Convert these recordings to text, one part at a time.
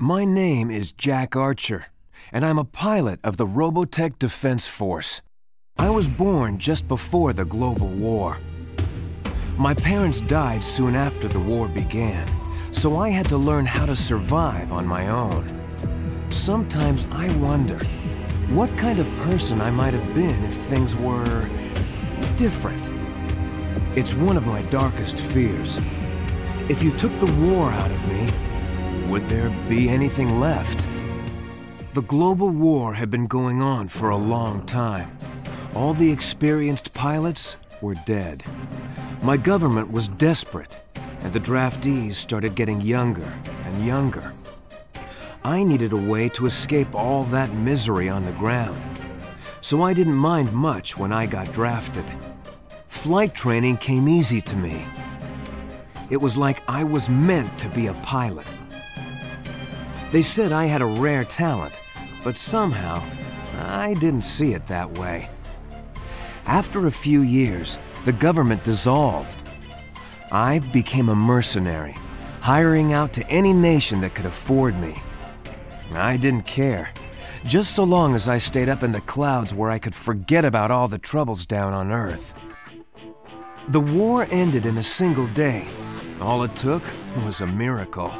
My name is Jack Archer, and I'm a pilot of the Robotech Defense Force. I was born just before the global war. My parents died soon after the war began, so I had to learn how to survive on my own. Sometimes I wonder what kind of person I might have been if things were different. It's one of my darkest fears. If you took the war out of me, would there be anything left? The global war had been going on for a long time. All the experienced pilots were dead. My government was desperate, and the draftees started getting younger and younger. I needed a way to escape all that misery on the ground, so I didn't mind much when I got drafted. Flight training came easy to me. It was like I was meant to be a pilot. They said I had a rare talent, but somehow I didn't see it that way. After a few years, the government dissolved. I became a mercenary, hiring out to any nation that could afford me. I didn't care, just so long as I stayed up in the clouds where I could forget about all the troubles down on Earth. The war ended in a single day. All it took was a miracle.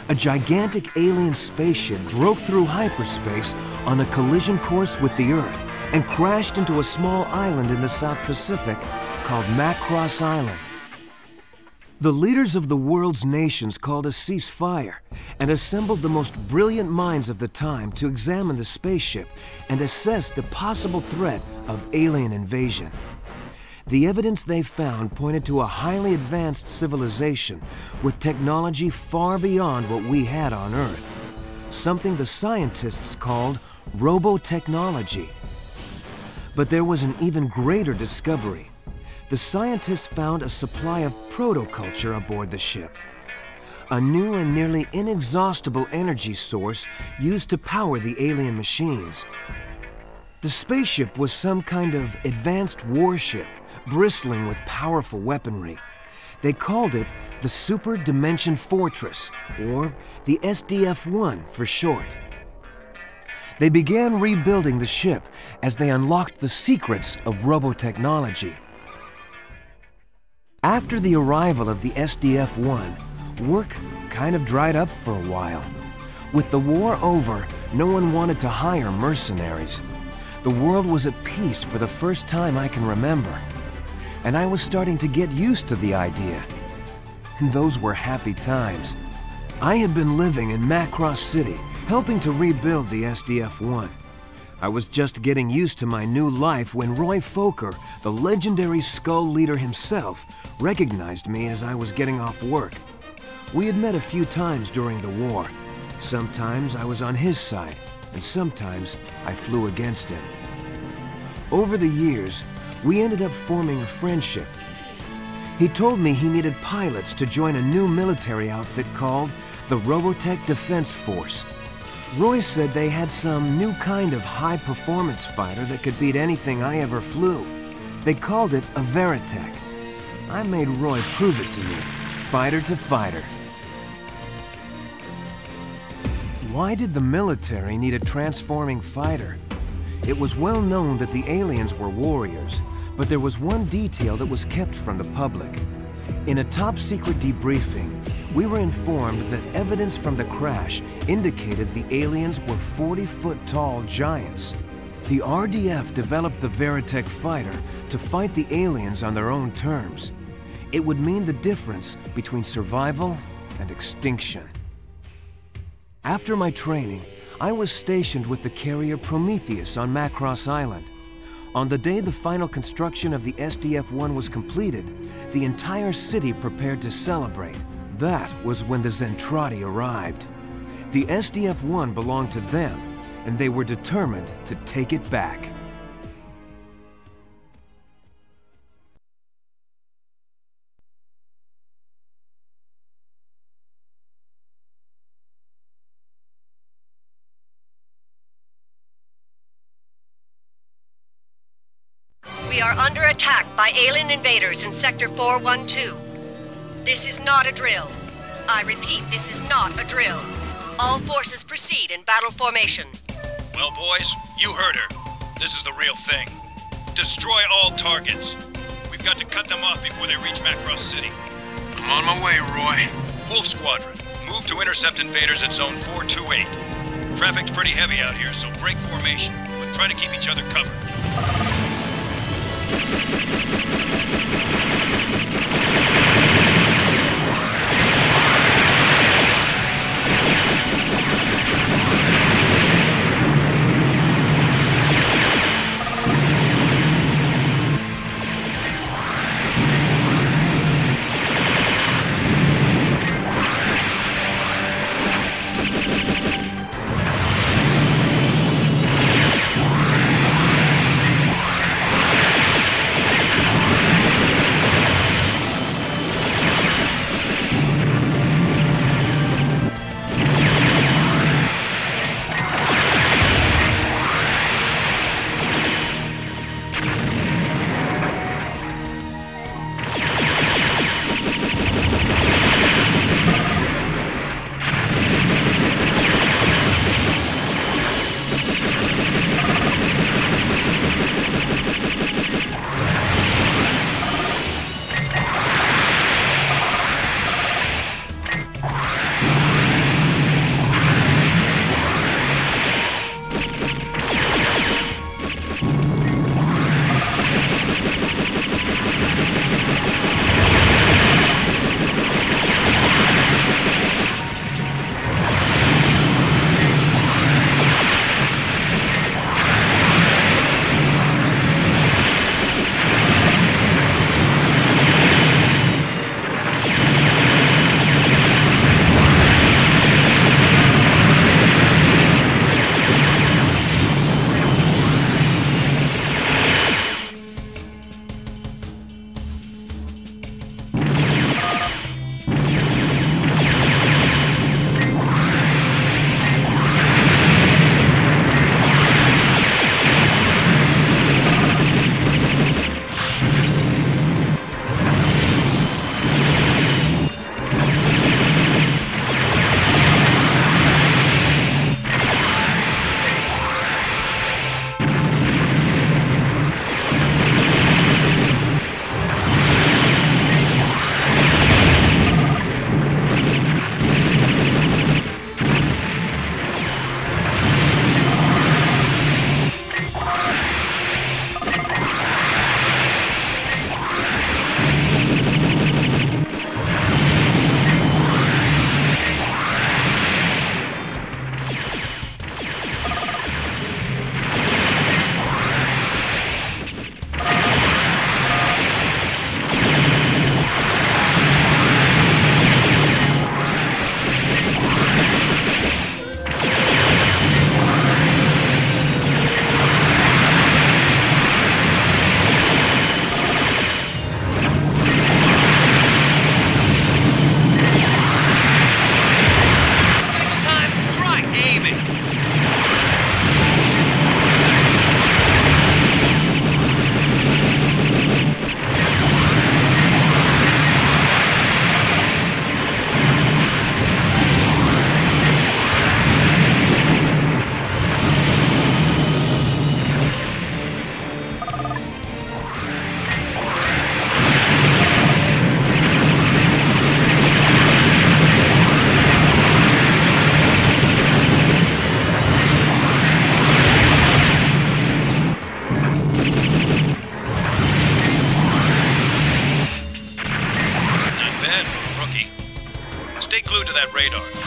A gigantic alien spaceship broke through hyperspace on a collision course with the Earth and crashed into a small island in the South Pacific called Macross Island. The leaders of the world's nations called a ceasefire and assembled the most brilliant minds of the time to examine the spaceship and assess the possible threat of alien invasion. The evidence they found pointed to a highly advanced civilization with technology far beyond what we had on Earth, something the scientists called robotechnology. But there was an even greater discovery. The scientists found a supply of protoculture aboard the ship, a new and nearly inexhaustible energy source used to power the alien machines. The spaceship was some kind of advanced warship, bristling with powerful weaponry. They called it the Super Dimension Fortress, or the SDF-1 for short. They began rebuilding the ship as they unlocked the secrets of robotechnology. After the arrival of the SDF-1, work kind of dried up for a while. With the war over, no one wanted to hire mercenaries. The world was at peace for the first time I can remember, and I was starting to get used to the idea. Those were happy times. I had been living in Macross City, helping to rebuild the SDF-1. I was just getting used to my new life when Roy Fokker, the legendary Skull leader himself, recognized me as I was getting off work. We had met a few times during the war. Sometimes I was on his side, and sometimes I flew against him. Over the years, we ended up forming a friendship. He told me he needed pilots to join a new military outfit called the Robotech Defense Force. Roy said they had some new kind of high-performance fighter that could beat anything I ever flew. They called it a Veritech. I made Roy prove it to me, fighter to fighter. Why did the military need a transforming fighter? It was well known that the aliens were warriors, but there was one detail that was kept from the public. In a top-secret debriefing, we were informed that evidence from the crash indicated the aliens were 40-foot-tall giants. The RDF developed the Veritech fighter to fight the aliens on their own terms. It would mean the difference between survival and extinction. After my training, I was stationed with the carrier Prometheus on Macross Island. On the day the final construction of the SDF-1 was completed, the entire city prepared to celebrate. That was when the Zentradi arrived. The SDF-1 belonged to them, and they were determined to take it back. We are under attack by alien invaders in Sector 412. This is not a drill. I repeat, this is not a drill. All forces proceed in battle formation. Well, boys, you heard her. This is the real thing. Destroy all targets. We've got to cut them off before they reach Macross City. I'm on my way, Roy. Wolf Squadron, move to intercept invaders at Zone 428. Traffic's pretty heavy out here, so break formation, but try to keep each other covered.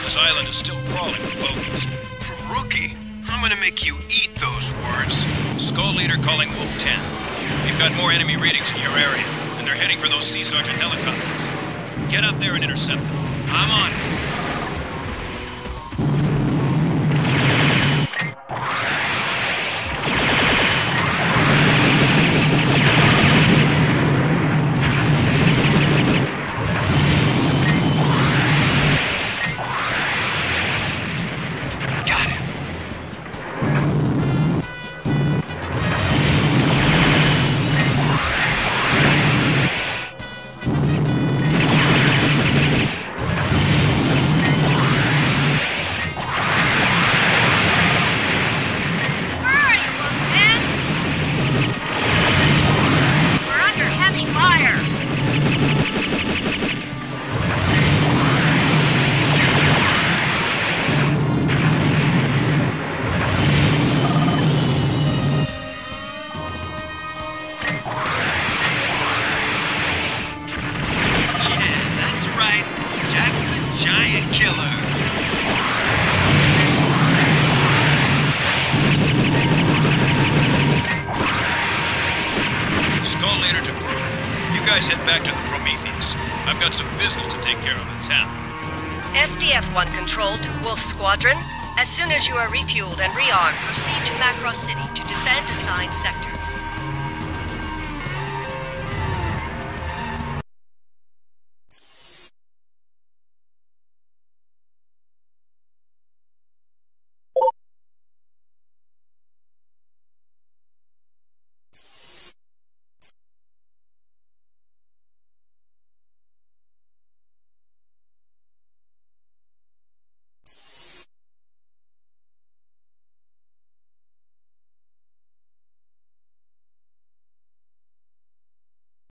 This island is still crawling with bogies. Rookie, I'm gonna make you eat those words. Skull Leader calling Wolf 10. We've got more enemy readings in your area, and they're heading for those Sea Sergeant helicopters. Get out there and intercept them. I'm on it. killer. Skull later to crew. You guys head back to the Prometheus. I've got some business to take care of in town. SDF-1 Control to Wolf Squadron. As soon as you are refueled and rearmed, proceed to Macross City to defend assigned sectors.